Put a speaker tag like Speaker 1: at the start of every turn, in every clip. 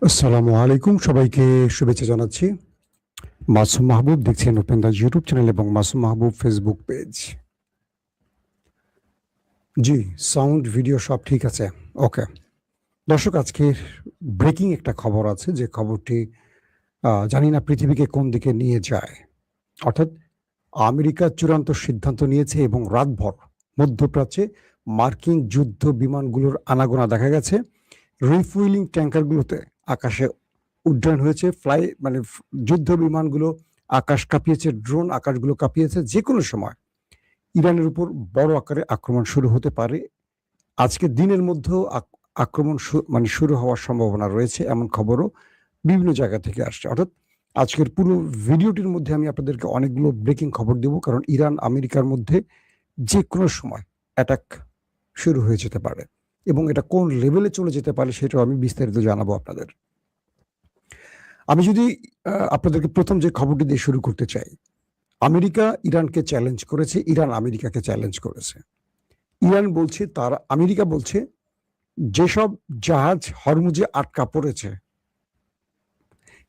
Speaker 1: আসসালামু আলাইকুম, সবাইকে শুভেচ্ছা জানাচ্ছি। মাসুম মাহবুব দেখছেন ওপেন দ্য ইউটিউব চ্যানেল এবং মাসুম মাহবুব ফেসবুক পেজ। জি, সাউন্ড ভিডিও সব ঠিক আছে। ওকে। দর্শক, আজকের ব্রেকিং একটা খবর আছে, যে খবরটি জানি না পৃথিবীকে কোন দিকে নিয়ে যায়। অর্থাৎ আমেরিকা চূড়ান্ত সিদ্ধান্ত নিয়েছে এবং রাতভর মধ্যপ্রাচ্যে মার্কিন যুদ্ধ বিমানগুলোর আনাগোনা দেখা গেছে। রিফুয়েলিং ট্যাঙ্কারগুলোতে আকাশে উড্ডয়ন হয়েছে। যুদ্ধ বিমানগুলো আকাশ কাঁপিয়েছে, ড্রোন আকাশগুলো কাঁপিয়েছে। যেকোনো সময় ইরানের উপর বড় আকারে আক্রমণ শুরু হতে পারে। আজকে দিনের মধ্যেও আক্রমণ শুরু হওয়ার সম্ভাবনা রয়েছে, এমন খবরও বিভিন্ন জায়গা থেকে আসছে। অর্থাৎ আজকের পুরো ভিডিওটির মধ্যে আমি আপনাদেরকে অনেকগুলো ব্রেকিং খবর দেব, কারণ ইরান আমেরিকার মধ্যে যেকোনো সময় অ্যাটাক শুরু হয়ে যেতে পারে এবং এটা কোন লেভেলে চলে যেতে পারে সেটাও আমি বিস্তারিত জানাবো আপনাদের। আমি যদি আপনাদেরকে প্রথম যে খবরটি দিয়ে শুরু করতে চাই, আমেরিকা ইরানকে চ্যালেঞ্জ করেছে, ইরান আমেরিকাকে চ্যালেঞ্জ করেছে। আমেরিকা বলছে যেসব জাহাজ হরমুজে আটকা পড়েছে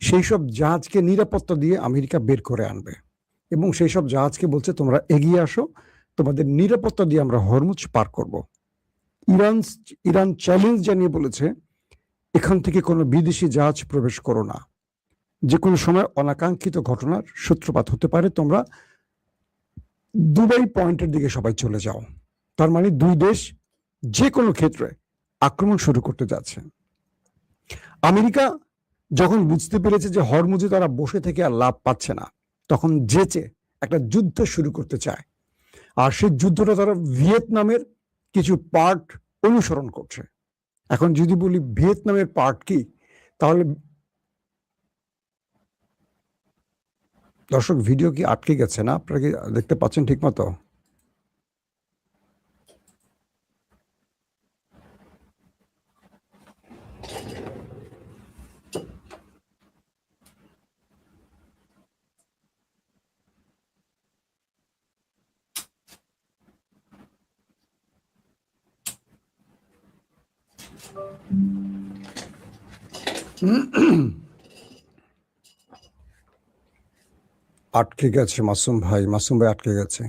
Speaker 1: সেই সব জাহাজকে নিরাপত্তা দিয়ে আমেরিকা বের করে আনবে এবং সেই সব জাহাজকে বলছে তোমরা এগিয়ে আসো, তোমাদের নিরাপত্তা দিয়ে আমরা হরমুজ পার করব। ইরান চ্যালেঞ্জ জানিয়ে বলেছে এখান থেকে কোনো বিদেশি জাহাজ প্রবেশ করো না, যে কোনো সময় অনাকাঙ্ক্ষিত ঘটনার সূত্রপাত হতে পারে, তোমরা দুবাই পয়েন্টের দিকে সবাই চলে যাও। তার মানে দুই দেশ যে কোনো ক্ষেত্রে আক্রমণ শুরু করতে যাচ্ছে। আমেরিকা যখন বুঝতে পেরেছে যে হরমুজে তারা বসে থেকে আর লাভ পাচ্ছে না, তখন জেচে একটা যুদ্ধ শুরু করতে চায়। আর সেই যুদ্ধটা তারা ভিয়েতনামের কিছু পার্ট অনুসরণ করছে। এখন যদি বলি ভিয়েতনামের পার্ট কি, তাহলে দর্শক, ভিডিও কি আটকে গেছে না? আপনারা কি দেখতে পাচ্ছেন ঠিক মতো? আটকে গেছে মাসুম ভাই আটকে গেছে।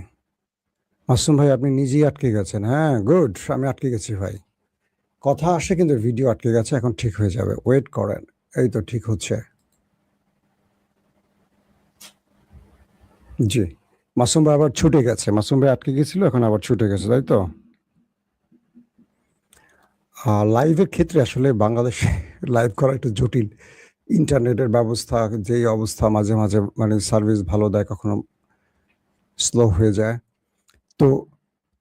Speaker 1: মাসুম ভাই, আপনি নিজেই আটকে গেছেন? হ্যাঁ, গুড, আমি আটকে গেছি ভাই। কথা আসে কিন্তু ভিডিও আটকে গেছে, এখন ঠিক হয়ে যাবে, ওয়েট করেন। এই তো ঠিক হচ্ছে। জি, মাসুম ভাই আবার ছুটে গেছে। মাসুম ভাই আটকে গেছিল, এখন আবার ছুটে গেছে, তাই তো? লাইভের ক্ষেত্রে আসলে বাংলাদেশে লাইভ করা একটু জটিল। ইন্টারনেটের ব্যবস্থা যেই অবস্থা, মাঝে মাঝে সার্ভিস ভালো দেয়, কখনো স্লো হয়ে যায়। তো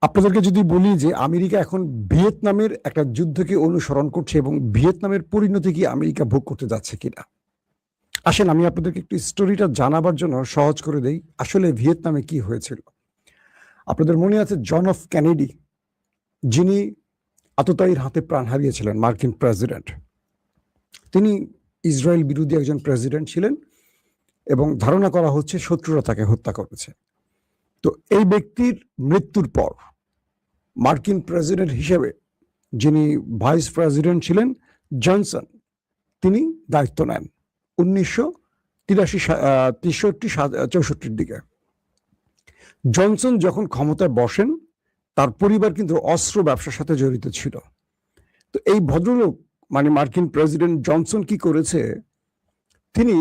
Speaker 1: আপনাদেরকে যদি বলি যে আমেরিকা এখন ভিয়েতনামের একটা যুদ্ধকে অনুসরণ করছে এবং ভিয়েতনামের পরিণতি কি আমেরিকা ভোগ করতে যাচ্ছে কিনা, আসেন আমি আপনাদেরকে একটু স্টোরিটা জানাবার জন্য সহজ করে দেই আসলে ভিয়েতনামে কি হয়েছিল। আপনাদের মনে আছে জন এফ কেনেডি, যিনি আততায়ীর হাতে প্রাণ হারিয়েছিলেন, মার্কিন প্রেসিডেন্ট। তিনি ইসরায়েল বিরোধী একজন প্রেসিডেন্ট ছিলেন এবং ধারণা করা হচ্ছে শত্রুরা তাকে হত্যা করেছে। তো এই ব্যক্তির মৃত্যুর পর মার্কিন প্রেসিডেন্ট হিসেবে যিনি ভাইস প্রেসিডেন্ট ছিলেন, জনসন, তিনি দায়িত্ব নেন 1963-64 দিকে। জনসন যখন ক্ষমতায় বসেন, তার পরিবার কিন্তু অস্ত্র ব্যবসার সাথে জড়িত ছিল। তো এই ভদ্রলোক মার্কিন প্রেসিডেন্ট জনসন কি করেছে, তিনি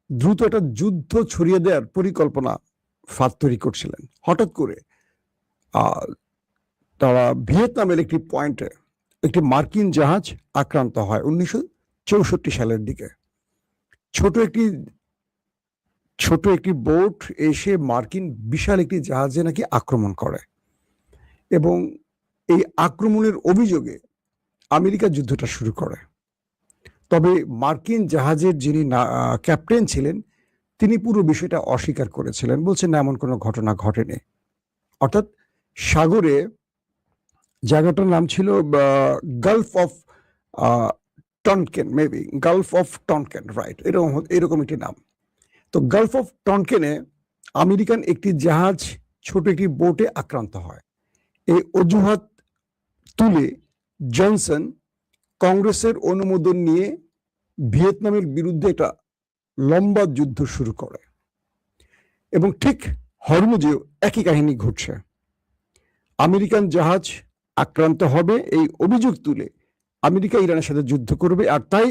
Speaker 1: দ্রুত একটা যুদ্ধ ছড়িয়ে দেওয়ার পরিকল্পনা ফাঁদ তৈরি করছিলেন। হঠাৎ করে তারা ভিয়েতনামের একটি পয়েন্টে একটি মার্কিন জাহাজ আক্রান্ত হয় 1964 সালের দিকে। ছোট একটি বোট এসে মার্কিন বিশাল একটি জাহাজে নাকি আক্রমণ করে এবং এই আক্রমণের অভিযোগে আমেরিকা যুদ্ধটা শুরু করে। তবে মার্কিন জাহাজের যিনি ক্যাপ্টেন ছিলেন, তিনি পুরো বিষয়টা অস্বীকার করেছিলেন, বলছেন না, এমন কোনো ঘটনা ঘটেনি। অর্থাৎ সাগরে, জায়গাটার নাম ছিল gulf of Tonkin, maybe gulf of Tonkin, right, এরকম একটি নাম। তো গালফ অফ টনকেনে আমেরিকান একটি জাহাজ ছোট একটি বোটে আক্রান্ত হয়। এই অজুহাত তুলে জনসন কংগ্রেসের অনুমোদন নিয়ে ভিয়েতনামের বিরুদ্ধে একটা লম্বা যুদ্ধ শুরু করে এবং ঠিক হরমুজেও একই কাহিনী ঘটছে। আমেরিকান জাহাজ আক্রান্ত হবে এই অভিযোগ তুলে আমেরিকা ইরানের সাথে যুদ্ধ করবে, আর তাই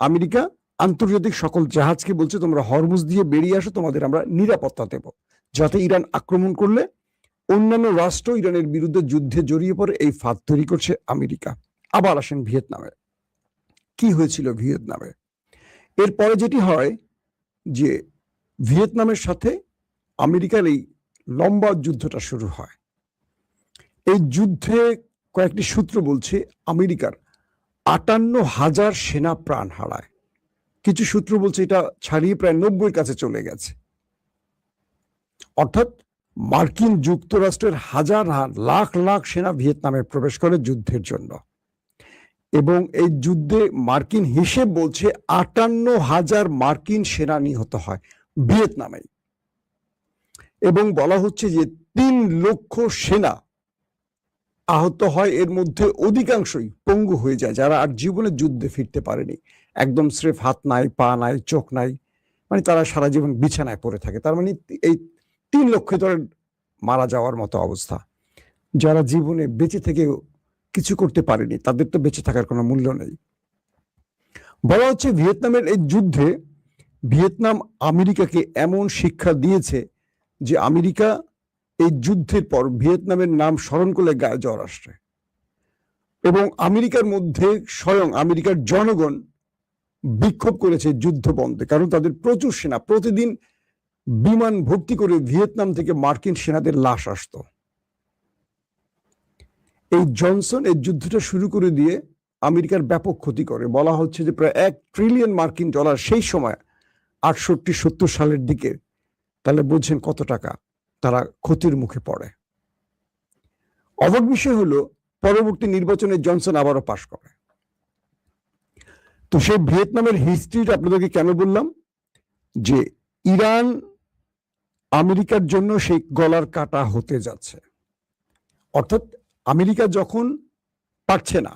Speaker 1: আমেরিকা আন্তর্জাতিক সকল জাহাজকে বলছে তোমরা হরমুজ দিয়ে বেরিয়ে আসো, তোমাদের আমরা নিরাপত্তা দেব, যাতে ইরান আক্রমণ করলে অন্যান্য রাষ্ট্র ইরানের বিরুদ্ধে যুদ্ধে জড়িয়ে পড়ে। এই ফাঁদ তৈরি করছে আমেরিকা। আবার আসেন ভিয়েতনামে। কি হয়েছিল ভিয়েতনামে? এরপরে যেটি হয় যে ভিয়েতনামের সাথে আমেরিকার এই লম্বা যুদ্ধটা শুরু হয়। এই যুদ্ধে কয়েকটি সূত্র বলছে আমেরিকার 58,000 সেনা প্রাণ হারায়। কিছু সূত্র বলছে এটা ছাড়িয়ে প্রায় 90-এর কাছে চলে গেছে। অর্থাৎ মার্কিন যুক্তরাষ্ট্রের হাজার লাখ লাখ সেনা ভিয়েতনামে প্রবেশ করে যুদ্ধের জন্য, এবং এই যুদ্ধে মার্কিন হিসেব বলছে 58,000 মার্কিন সেনা নিহত হয় ভিয়েতনামে, এবং বলা হচ্ছে যে 3 লক্ষ সেনা আহত হয়। এর মধ্যে অধিকাংশই পঙ্গু হয়ে যায়, যারা আর জীবনে যুদ্ধে ফিরতে পারেনি। একদম স্রেফ হাত নাই, পা নাই, চোখ নাই, মানে তারা সারা জীবন বিছানায় পড়ে থাকে। তার মানে এই 3 লক্ষ ধরে মারা যাওয়ার মতো অবস্থা। যারা জীবনে বেঁচে থেকে কিছু করতে পারেনি তাদের তো বেঁচে থাকার কোনো মূল্য নেই। বলা হচ্ছে ভিয়েতনামের এই যুদ্ধে ভিয়েতনাম আমেরিকাকে এমন শিক্ষা দিয়েছে যে আমেরিকা এই যুদ্ধের পর ভিয়েতনামের নাম স্মরণ করলে গায়ে জ্বর আসছে, এবং আমেরিকার মধ্যে স্বয়ং আমেরিকার জনগণ বিক্ষোভ করেছে যুদ্ধ বন্ধে, কারণ তাদের প্রচুর সেনা প্রতিদিন বিমান ভর্তি করে ভিয়েতনাম থেকে মার্কিন সেনাদের লাশ আসতো। এই জনসন এই যুদ্ধটা শুরু করে দিয়ে আমেরিকার ব্যাপক ক্ষতি করে। বলা হচ্ছে যে প্রায় $1 ট্রিলিয়ন মার্কিন ডলার সেই সময় 68-70 সালের দিকে, তাহলে বুঝছেন কত টাকা তারা ক্ষতির মুখে পড়ে। অবাক বিষয় হলো পরবর্তী নির্বাচনে জনসন আবারও পাশ করে। তো সেই ভিয়েতনামের হিস্ট্রিটা আপনাদেরকে কেন বললাম, যে ইরান আমেরিকার জন্য সেই গলার কাটা হতে যাচ্ছে। অর্থাৎ আমেরিকা যখন পারছে না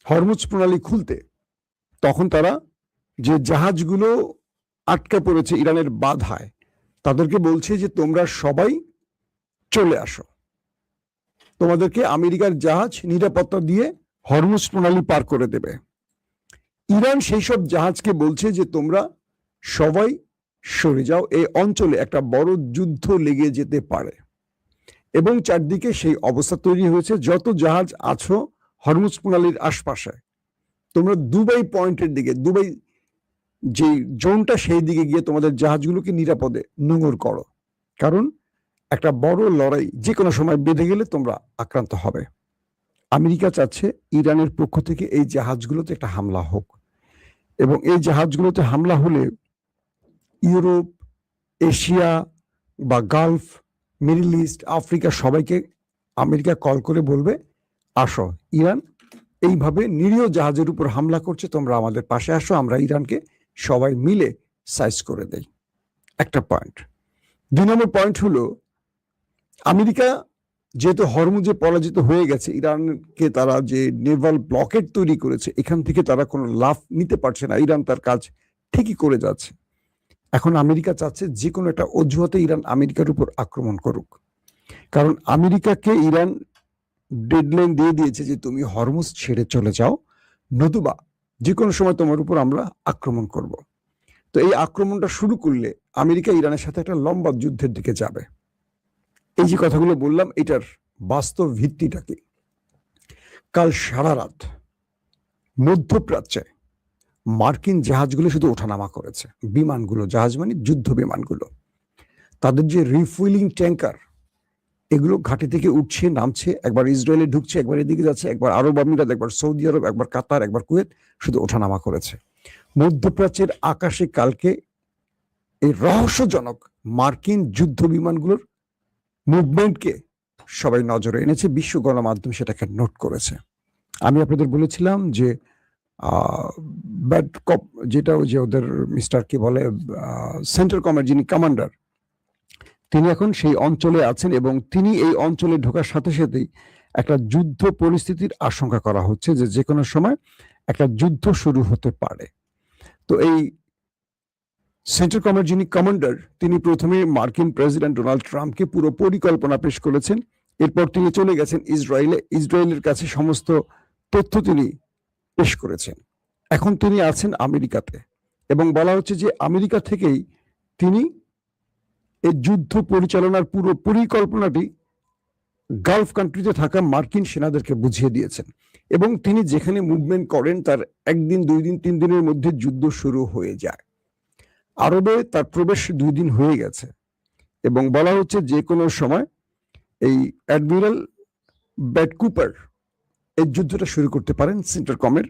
Speaker 1: হরমুজ প্রণালী খুলতে, তখন তারা যে জাহাজগুলো আটকে পড়েছে ইরানের বাধায়, তাদেরকে বলছে যে তোমরা সবাই চলে আসো, তোমাদেরকে আমেরিকার জাহাজ নিরাপত্তা দিয়ে হরমুজ প্রণালী পার করে দেবে। ইরান সেই সব জাহাজকে বলছে যে তোমরা সবাই সরে যাও, এই অঞ্চলে একটা বড় যুদ্ধ লেগে যেতে পারে। এবং চারদিকে সেই অবস্থা তৈরি হয়েছে, যত জাহাজ আছো হরমুজ প্রণালীর আশপাশে, তোমরা দুবাই পয়েন্টের দিকে, দুবাই যে জোনটা, সেই দিকে গিয়ে তোমাদের জাহাজগুলোকে নিরাপদে নোঙর করো, কারণ একটা বড় লড়াই যে কোনো সময় বেঁধে গেলে তোমরা আক্রান্ত হবে। আমেরিকা চাচ্ছে ইরানের পক্ষ থেকে এই জাহাজগুলোতে একটা হামলা হোক, এবং এই জাহাজগুলোতে হামলা হলে ইউরোপ, এশিয়া বা গালফ, মিডল ইস্ট, আফ্রিকা সবাইকে আমেরিকা কল করে বলবে আসো, ইরান এইভাবে নিরীহ জাহাজের উপর হামলা করছে, তোমরা আমাদের পাশে আসো, আমরা ইরানকে সবাই মিলে সাইজ করে দেই। একটা পয়েন্ট। 2 নম্বর পয়েন্ট হলো আমেরিকা যেহেতু হরমুজে পরাজিত হয়ে গেছে, ইরানকে তারা যে নেভাল ব্লকেট তৈরি করেছে, এখান থেকে তারা কোনো লাভ নিতে পারছে না, ইরান তার কাজ ঠিকই করে যাচ্ছে। এখন আমেরিকা চাচ্ছে যে কোনো একটা অজুহাতে ইরান আমেরিকার উপর আক্রমণ করুক, কারণ আমেরিকাকে ইরান ডেডলাইন দিয়ে দিয়েছে যে তুমি হরমুজ ছেড়ে চলে যাও, নতুবা যে কোনো সময় তোমার উপর আমরা আক্রমণ করব। তো এই আক্রমণটা শুরু করলে আমেরিকা ইরানের সাথে একটা লম্বা যুদ্ধের দিকে যাবে। এই যে কথাগুলো বললাম, এটার বাস্তব ভিত্তিটা কি? কাল সারা রাত মধ্যপ্রাচ্যে মার্কিন জাহাজগুলো শুধু ওঠানামা করেছে, বিমানগুলো, জাহাজ মানে যুদ্ধ বিমানগুলো, তাদের যে রিফুয়েলিং ট্যাঙ্কার, এগুলো ঘাটি থেকে উঠছে নামছে, একবার ইসরায়েলে ঢুকছে, একবার এদিকে যাচ্ছে, একবার আরব আমিরাত, একবার সৌদি আরব, একবার কাতার, একবার কুয়েত, শুধু ওঠানামা করেছে। মধ্যপ্রাচ্যের আকাশে কালকে এই রহস্যজনক মার্কিন যুদ্ধ বিমানগুলোর মুভমেন্টকে সবাই নজরে এনেছে, বিশ্ব গণমাধ্যম সেটাকে নোট করেছে। আমি আপনাদের বলেছিলাম যে ব্যাড কপ, যেটা ওই যে ওদের মিস্টার কি বলে সেন্টার কমান্ড, যিনি কমান্ডার, তিনি এখন সেই অঞ্চলে আছেন, এবং তিনি এই অঞ্চলে ঢোকার সাথে সাথেই একটা যুদ্ধ পরিস্থিতির আশঙ্কা করা হচ্ছে, যে কোনো সময় একটা যুদ্ধ শুরু হতে পারে। তো এই সেন্ট্রাল কমান্ড যিনি কমান্ডার, তিনি প্রথমে মার্কিন প্রেসিডেন্ট ডোনাল্ড ট্রাম্পকে পুরো পরিকল্পনা পেশ করেছেন। এরপর তিনি চলে গেছেন ইসরায়েলের কাছে সমস্ত তথ্য তিনি পেশ করেছেন। এখন তিনি আছেন আমেরিকাতে এবং বলা হচ্ছে যে আমেরিকা থেকেই তিনি এই যুদ্ধ পরিচালনার পুরো পরিকল্পনাটি গালফ কান্ট্রিতে থাকা মার্কিন সেনাদেরকে বুঝিয়ে দিয়েছেন এবং তিনি যেখানে মুভমেন্ট করেন তার একদিন, 2 দিন, 3 দিনের মধ্যে যুদ্ধ শুরু হয়ে যায়। আরবে তার প্রবেশ 2 দিন হয়ে গেছে এবং বলা হচ্ছে যে কোনো সময় এই অ্যাডমিরাল ব্র্যাড কুপার এই যুদ্ধটা শুরু করতে পারেন সেন্টকমের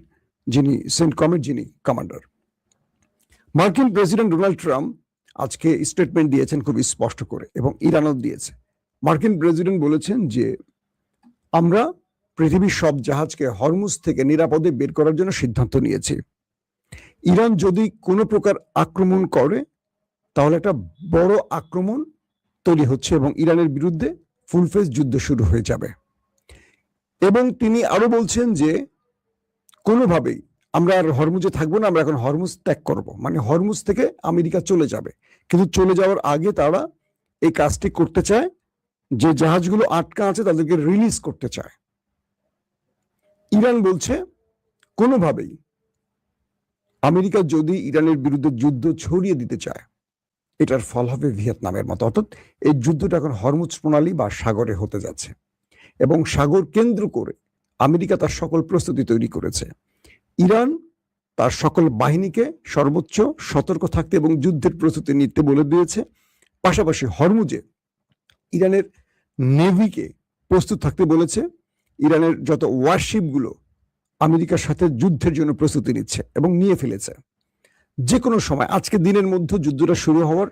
Speaker 1: যিনি কমান্ডার। মার্কিন প্রেসিডেন্ট ডোনাল্ড ট্রাম্প আজকে স্টেটমেন্ট দিয়েছেন খুবই স্পষ্ট করে এবং ইরানও দিয়েছে। মার্কিন প্রেসিডেন্ট বলেছেন যে আমরা পৃথিবীর সব জাহাজকে হরমুজ থেকে নিরাপদে বের করার জন্য সিদ্ধান্ত নিয়েছি। ইরান যদি কোনো প্রকার আক্রমণ করে তাহলে একটা বড় আক্রমণ তৈরি হচ্ছে এবং ইরানের বিরুদ্ধে ফুলফেজ যুদ্ধ শুরু হয়ে যাবে। এবং তিনি আরো বলছেন যে কোনোভাবেই আমরা আর হরমুজে থাকবো না, আমরা এখন হরমুজ ত্যাগ করব, মানে হরমুজ থেকে আমেরিকা চলে যাবে। কিন্তু চলে যাওয়ার আগে তারা এই কাজটি করতে চায়, যে জাহাজগুলো আটকা আছে তাদেরকে রিলিজ করতে চায়। ইরান বলছে কোনোভাবেই আমেরিকা যদি ইরানের বিরুদ্ধে যুদ্ধ ছড়িয়ে দিতে চায় এটার ফল হবে ভিয়েতনামের মতো, অর্থাৎ এই যুদ্ধটা এখন হরমুজ প্রণালী বা সাগরে হতে যাচ্ছে এবং সাগর কেন্দ্র করে আমেরিকা তার সকল প্রস্তুতি তৈরি করেছে। ইরান তার সকল বাহিনীকে সর্বোচ্চ সতর্ক থাকতে এবং যুদ্ধের প্রস্তুতি নিতে বলে দিয়েছে। পাশাপাশি হরমুজে ইরানের নেভিকে প্রস্তুত থাকতে বলেছে। ইরানের যত ওয়ারশিপগুলো আমেরিকার সাথে যুদ্ধের জন্য প্রস্তুতি নিচ্ছে এবং নিয়ে ফেলেছে। যে কোনো সময় আজকে দিনের মধ্যে যুদ্ধটা শুরু হওয়ার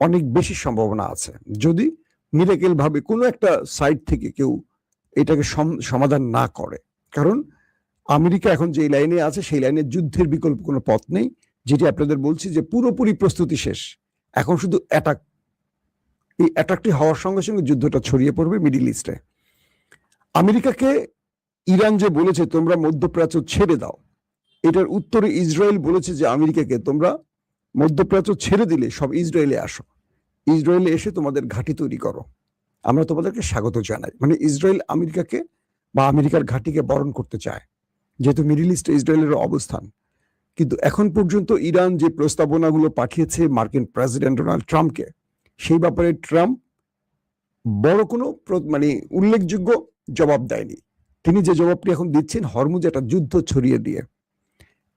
Speaker 1: অনেক বেশি সম্ভাবনা আছে যদি মিরাকেল ভাবে কোনো একটা সাইড থেকে কেউ এটাকে সমাধান না করে। কারণ আমেরিকা এখন যে লাইনে আছে সেই লাইনে যুদ্ধের বিকল্প কোনো পথ নেই, যেটি আপনাদের বলছি যে পুরোপুরি প্রস্তুতি শেষ, এখন শুধু অ্যাটাক। এই অ্যাটাকটি হওয়ার সঙ্গে সঙ্গে যুদ্ধটা ছড়িয়ে পড়বে মিডিল ইস্টে। আমেরিকাকে ইরান যে বলেছে তোমরা মধ্যপ্রাচ্য ছেড়ে দাও, এটার উত্তরে ইসরায়েল বলেছে যে আমেরিকাকে তোমরা মধ্যপ্রাচ্য ছেড়ে দিলে সব ইসরায়েলে আসো, ইসরায়েলে এসে তোমাদের ঘাঁটি তৈরি করো, আমরা তোমাদেরকে স্বাগত জানাই। মানে ইসরায়েল আমেরিকাকে বা আমেরিকার ঘাঁটিকে বরণ করতে চায়, যেহেতু মিডিল ইস্টে ইসরায়েলের অবস্থান। কিন্তু এখন পর্যন্ত ইরান যে প্রস্তাবনাগুলো পাঠিয়েছে মার্কিন প্রেসিডেন্ট ডোনাল্ড ট্রাম্পকে, সেই ব্যাপারে ট্রাম্প বড় কোনো উল্লেখযোগ্য জবাব দেয়নি। তিনি যে জবাবটি এখন দিচ্ছেন হরমুজে একটা যুদ্ধ ছড়িয়ে দিয়ে।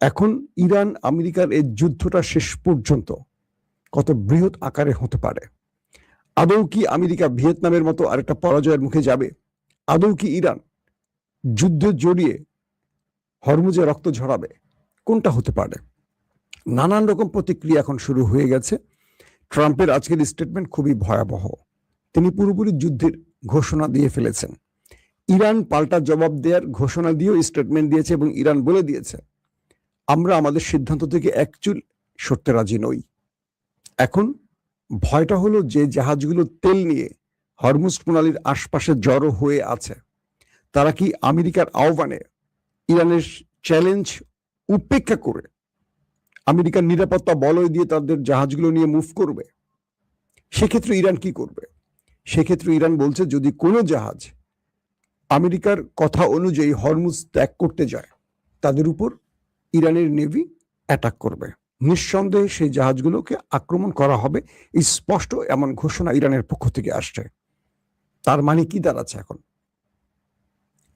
Speaker 1: এখন ইরান আমেরিকার এই যুদ্ধটা শেষ পর্যন্ত কত বৃহৎ আকারে হতে পারে? আদৌ কি আমেরিকা ভিয়েতনামের মতো আরেকটা পরাজয়ের মুখে যাবে? আদৌ কি ইরান যুদ্ধে জড়িয়ে হরমুজে রক্ত ঝরাবে? কোনটা হতে পারে? নানান রকম প্রতিক্রিয়া এখন শুরু হয়ে গেছে। ট্রাম্পের আজকের স্টেটমেন্ট খুবই ভয়াবহ। তিনি পুরোপুরি যুদ্ধের ঘোষণা দিয়ে ফেলেছেন। ইরান পাল্টা জবাব দেওয়ার ঘোষণা দিয়েও স্টেটমেন্ট দিয়েছে এবং ইরান বলে দিয়েছে আমরা আমাদের সিদ্ধান্ত থেকে একচুল সরতে রাজি নই। এখন ভয়টা হলো যে জাহাজগুলো তেল নিয়ে হরমুজ প্রণালীর আশপাশে জড়ো হয়ে আছে, তারা কি আমেরিকার আহ্বানে ইরানের চ্যালেঞ্জ উপেক্ষা করে আমেরিকার নিরাপত্তা বলয় দিয়ে তাদের জাহাজগুলো নিয়ে মুভ করবে? সেক্ষেত্রে ইরান কি করবে? সেক্ষেত্রে ইরান বলছে যদি কোনো জাহাজ আমেরিকার কথা অনুযায়ী হরমুজ ত্যাগ করতে যায় তাদের উপর ইরানের নেভি অ্যাটাক করবে। নিঃসন্দেহে সেই জাহাজগুলোকে আক্রমণ করা হবে, স্পষ্ট এমন ঘোষণা ইরানের পক্ষ থেকে আসছে। তার মানে কি দাঁড়াচ্ছে এখন?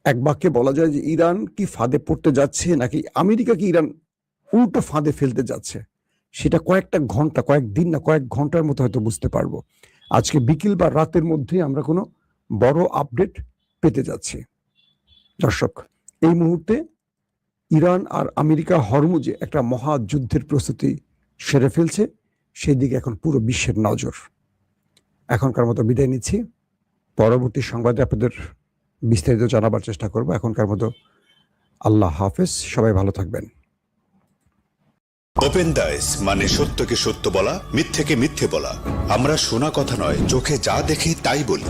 Speaker 1: এক বাক্যে বলা যায় যে ইরান কি ফাঁদে পড়তে যাচ্ছে, নাকি আমেরিকা কি ইরান উল্টো ফাঁদে ফেলতে যাচ্ছে, সেটা কয়েকটা ঘন্টা, কয়েকদিন না কয়েক ঘন্টার মতো হয়তো বুঝতে পারবো। আজকে বিকেল বা রাতের মধ্যে আমরা কোনো বড় আপডেট পেতে যাচ্ছি। দর্শক, এই মুহূর্তে ইরান আর আমেরিকা হরমুজে একটা মহাযুদ্ধের প্রস্তুতি সেরে ফেলছে, সেই দিকে এখন পুরো বিশ্বের নজর। এখনকার মতো বিদায় নিচ্ছি, পরবর্তী সংবাদে আপনাদের বিস্তারিত জানাবার চেষ্টা করব। এখনকার মতো আল্লাহ হাফেজ, সবাই ভালো থাকবেন।
Speaker 2: ওপেন দাইস মানে সত্যকে সত্য বলা, মিথ্যেকে মিথ্যে বলা। আমরা শোনা কথা নয়, চোখে যা দেখি তাই বলি।